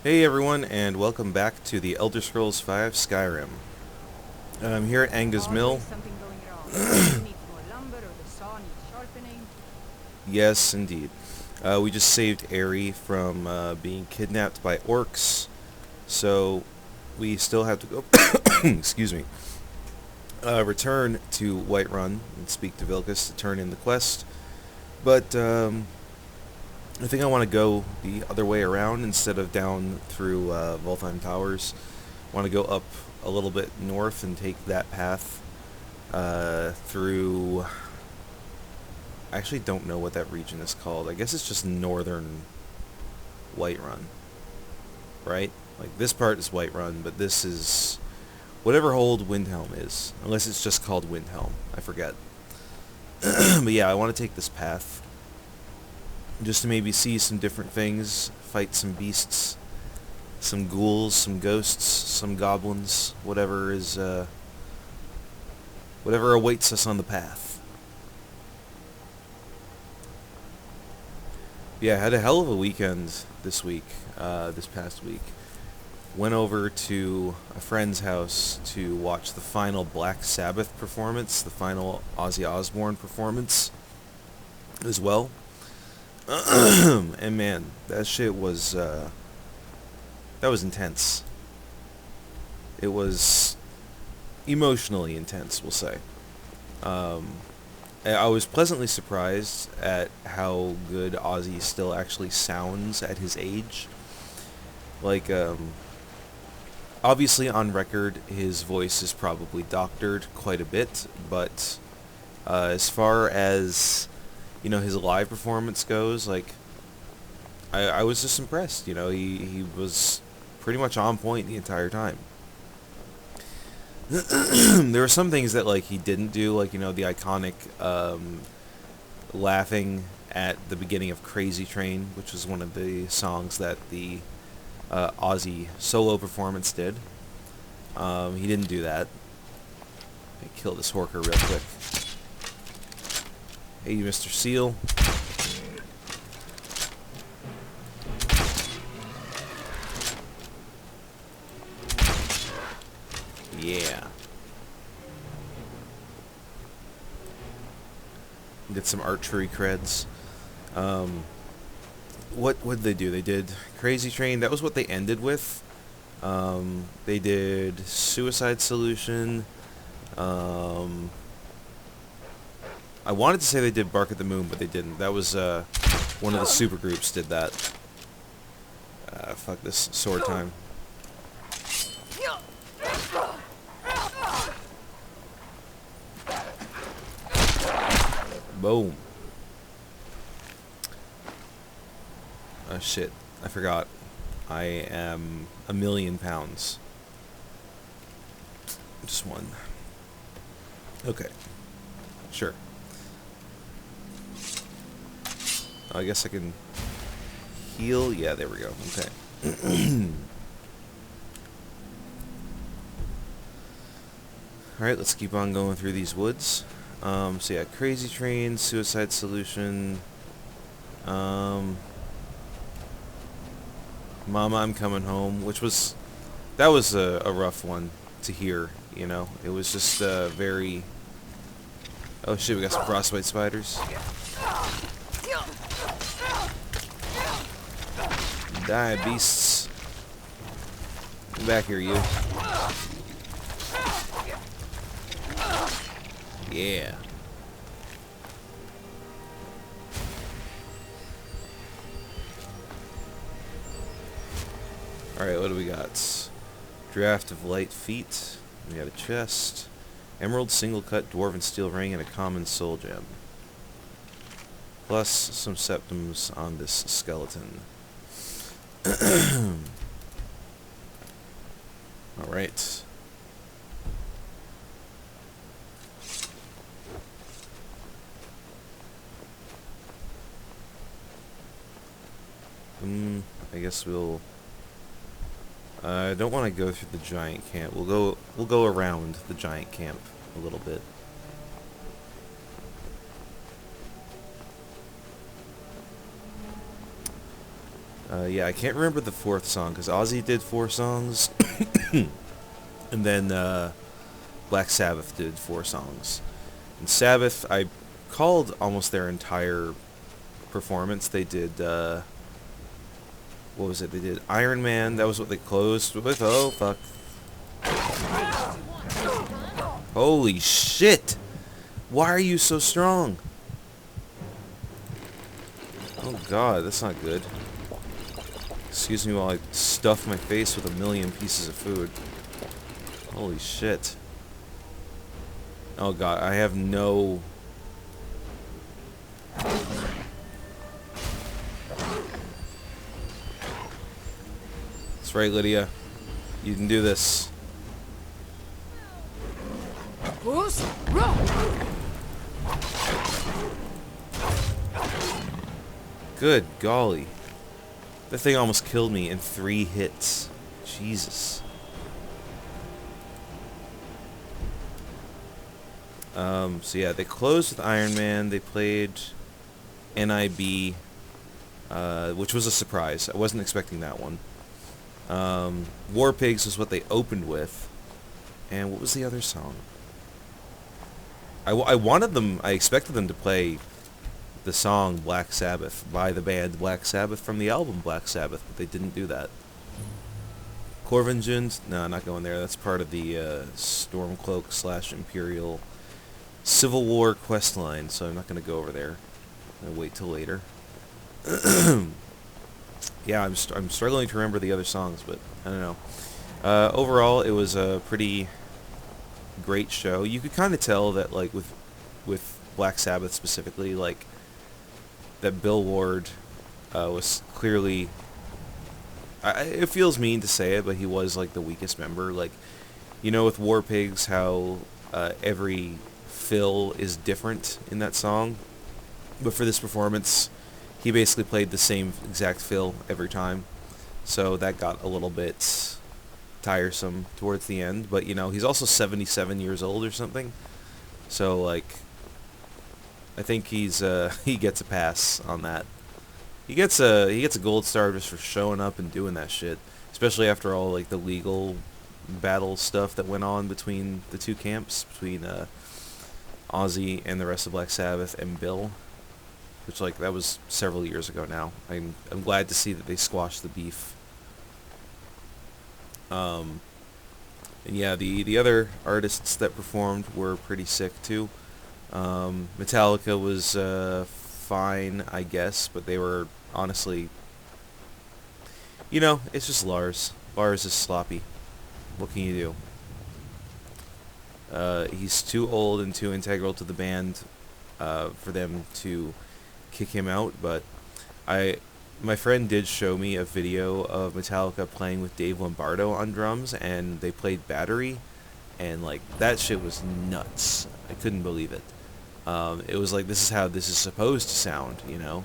Hey everyone, and welcome back to the Elder Scrolls V Skyrim. I'm here at Anga's Mill. Always something going wrong. You need more lumber or the saw needs sharpening. Yes, indeed. We just saved Aerie from being kidnapped by orcs, so we still have to go, excuse me, return to Whiterun and speak to Vilkas to turn in the quest. But I think I want to go the other way around instead of down through Voltheim Towers. I want to go up a little bit north and take that path through... I actually don't know what that region is called. I guess it's just northern Whiterun, right? Like, this part is Whiterun, but this is whatever Old Windhelm is. Unless it's just called Windhelm. I forget. But yeah, I want to take this path. Just to maybe see some different things, fight some beasts, some ghouls, some ghosts, some goblins, whatever is, whatever awaits us on the path. Yeah, I had a hell of a weekend this week, this past week. Went over to a friend's house to watch the final Black Sabbath performance, the final Ozzy Osbourne performance as well. And man, that shit was, that was intense. It was emotionally intense, we'll say. I was pleasantly surprised at how good Ozzy still actually sounds at his age. Like, obviously on record, his voice is probably doctored quite a bit, but as far as, you know, his live performance goes, like, I was just impressed. You know, he was pretty much on point the entire time. There were some things that, like, he didn't do, like, you know, the iconic laughing at the beginning of Crazy Train, which was one of the songs that the Ozzy solo performance did. He didn't do that. I killed this Horker real quick. Hey, Mr. Seal. Yeah. Did some archery creds. What did they do? They did Crazy Train. That was what they ended with. They did Suicide Solution. I wanted to say they did Bark at the Moon, but they didn't. That was, one of the supergroups did that. Fuck this sword time. Boom. Oh shit, I forgot. I am 1,000,000 pounds. Just one. Okay. Sure. I guess I can heal. Yeah, there we go. Okay. Alright, let's keep on going through these woods. So yeah, Crazy Train, Suicide Solution. Mama, I'm Coming Home, which was... That was a rough one to hear, you know. It was just very... Oh shit, we got some frostbite spiders. Die, beasts. Get back here, you. Yeah. Alright, what do we got? Draft of Light Feet. We got a chest. Emerald single cut dwarven steel ring and a common soul gem. Plus some septums on this skeleton. Alright. I guess we'll... I don't want to go through the giant camp. We'll go around the giant camp a little bit. Yeah, I can't remember the fourth song, because Ozzy did 4 songs, and then Black Sabbath did 4 songs. And Sabbath, I called almost their entire performance. They did, what was it? They did Iron Man, that was what they closed with. Oh, fuck. Holy shit! Why are you so strong? Oh god, that's not good. Excuse me while I stuff my face with a million pieces of food. Holy shit. Oh god, I have no... That's right, Lydia. You can do this. Good golly. That thing almost killed me in 3 hits. Jesus. So yeah, they closed with Iron Man. They played NIB, which was a surprise. I wasn't expecting that one. War Pigs was what they opened with. And what was the other song? I wanted them, I expected them to play the song Black Sabbath by the band Black Sabbath from the album Black Sabbath, but they didn't do that. Corvinjund? No, not going there. That's part of the Stormcloak / Imperial Civil War quest line, so I'm not going to go over there. I'm going to wait till later. Yeah, I'm struggling to remember the other songs, but I don't know. Overall, it was a pretty great show. You could kind of tell that, like, with Black Sabbath specifically, like, that Bill Ward was clearly... it feels mean to say it, but he was, like, the weakest member. Like, you know, with War Pigs, how every fill is different in that song. But for this performance, he basically played the same exact fill every time. So that got a little bit tiresome towards the end. But, you know, he's also 77 years old or something. So, like, I think he's he gets a pass on that. He gets a gold star just for showing up and doing that shit, especially after all, like, the legal battle stuff that went on between the two camps, between Ozzy and the rest of Black Sabbath and Bill, which, like, that was several years ago now. I'm glad to see that they squashed the beef. And yeah, the other artists that performed were pretty sick too. Metallica was fine, I guess, but they were honestly, you know, it's just Lars. Lars is sloppy. What can you do? He's too old and too integral to the band for them to kick him out, but my friend did show me a video of Metallica playing with Dave Lombardo on drums, and they played Battery, and, like, that shit was nuts. I couldn't believe it. It was like, this is how this is supposed to sound, you know?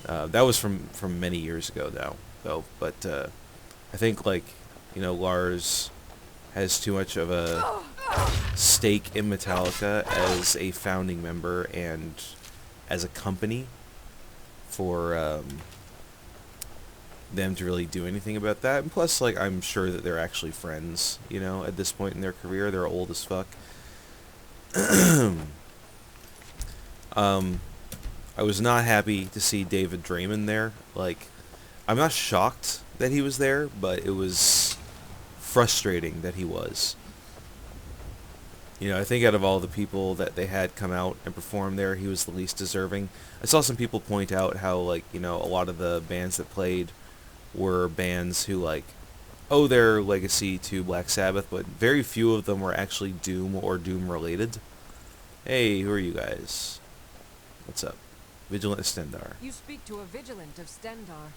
That was from many years ago now, though, but I think, like, you know, Lars has too much of a stake in Metallica as a founding member and as a company for them to really do anything about that. And plus, like, I'm sure that they're actually friends, you know, at this point in their career. They're old as fuck. I was not happy to see David Draymond there. Like, I'm not shocked that he was there, but it was frustrating that he was. You know, I think out of all the people that they had come out and perform there, he was the least deserving. I saw some people point out how, like, you know, a lot of the bands that played were bands who, like, owe their legacy to Black Sabbath, but very few of them were actually Doom or Doom related. Hey, who are you guys? What's up? Vigilant Stendar. You speak to a Vigilant of Stendar.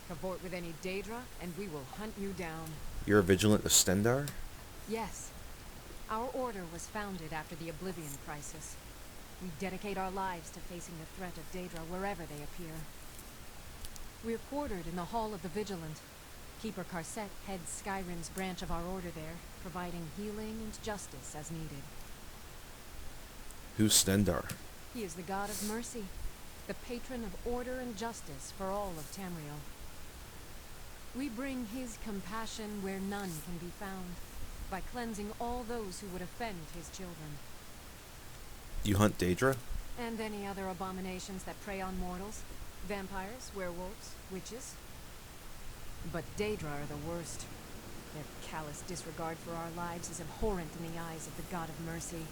Cavort with any Daedra, and we will hunt you down. You're a Vigilant of Stendar? Yes. Our order was founded after the Oblivion Crisis. We dedicate our lives to facing the threat of Daedra wherever they appear. We're quartered in the Hall of the Vigilant. Keeper Karset heads Skyrim's branch of our order there, providing healing and justice as needed. Who's Stendar? He is the god of mercy, the patron of order and justice for all of Tamriel. We bring his compassion where none can be found, by cleansing all those who would offend his children. You hunt Daedra? And any other abominations that prey on mortals. Vampires, werewolves, witches. But Daedra are the worst. Their callous disregard for our lives is abhorrent in the eyes of the God of Mercy.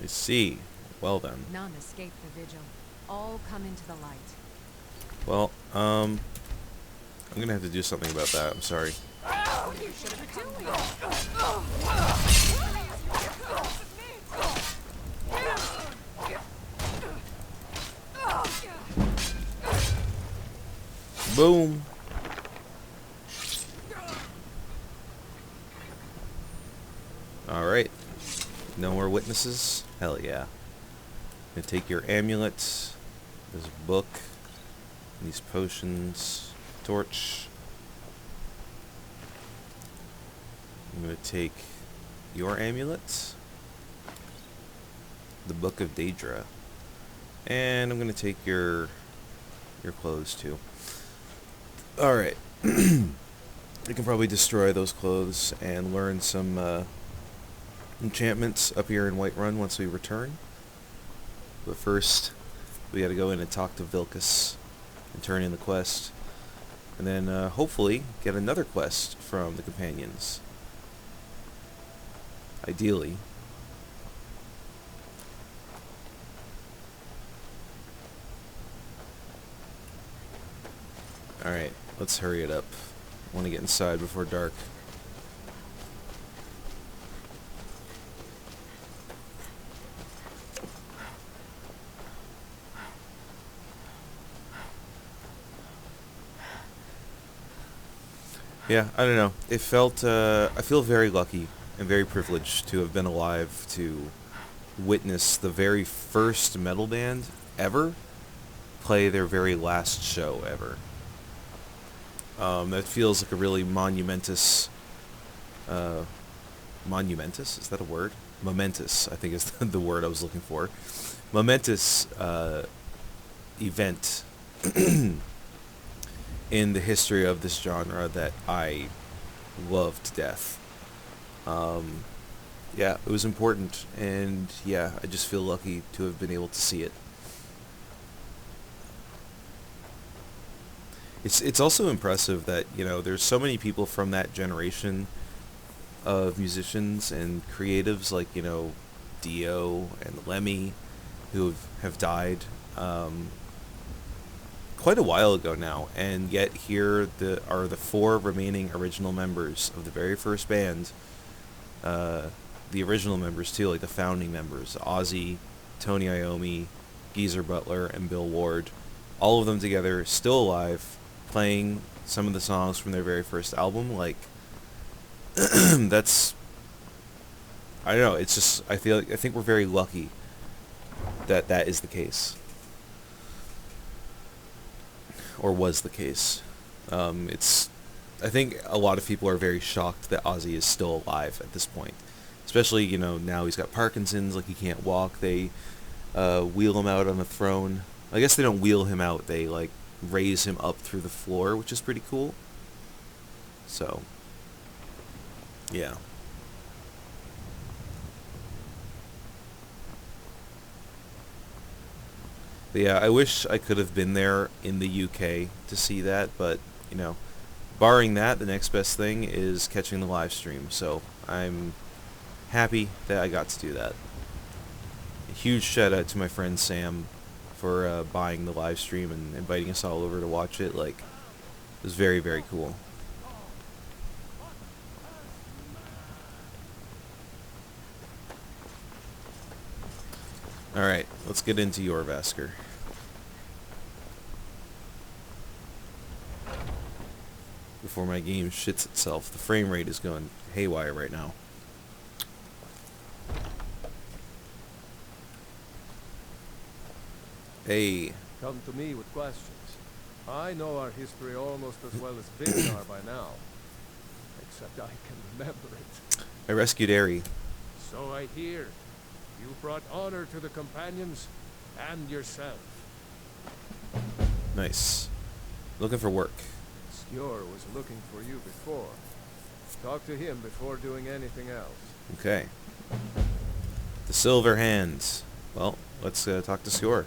I see. Well then. None escape the vigil. All come into the light. Well, I'm gonna have to do something about that. I'm sorry. You should have doing. Boom. Alright. No more witnesses? Hell yeah. Gonna take your amulet, this book, these potions, torch. I'm gonna take your amulet, the Book of Daedra, and I'm gonna take your clothes too. Alright. We can probably destroy those clothes and learn some enchantments up here in Whiterun once we return. But first, we gotta go in and talk to Vilkas and turn in the quest. And then hopefully get another quest from the companions. Ideally. Alright, let's hurry it up. I want to get inside before dark. Yeah, I don't know. It felt, I feel very lucky and very privileged to have been alive to witness the very first metal band ever play their very last show ever. That feels like a really monumentous, monumentous? Is that a word? Momentous, I think is the word I was looking for. Momentous, event in the history of this genre that I love to death. Yeah, it was important, and yeah, I just feel lucky to have been able to see it. It's also impressive that, you know, there's so many people from that generation of musicians and creatives like, you know, Dio and Lemmy who have died quite a while ago now, and yet here are the four remaining original members of the very first band. The original members too, like the founding members, Ozzy, Tony Iommi, Geezer Butler, and Bill Ward, all of them together, still alive, playing some of the songs from their very first album. Like, that's, I don't know, it's just, I think we're very lucky that that is the case. Or was the case. I think a lot of people are very shocked that Ozzy is still alive at this point. Especially, you know, now he's got Parkinson's, like he can't walk. They wheel him out on a throne. I guess they don't wheel him out, they like raise him up through the floor, which is pretty cool. So, yeah. But yeah, I wish I could have been there in the UK to see that, but, you know, barring that, the next best thing is catching the live stream, so I'm happy that I got to do that. A huge shout out to my friend Sam for buying the live stream and inviting us all over to watch it. Like, it was very, very cool. Alright, let's get into Jorvasskr. Before my game shits itself. The frame rate is going haywire right now. Hey. Come to me with questions. I know our history almost as well as Vignar by now. Except I can remember it. I rescued Aerie. So I hear. You brought honor to the companions and yourself. Nice. Looking for work. Yor was looking for you before. Talk to him before doing anything else. Okay. The Silver Hands. Well, let's talk to Skjor.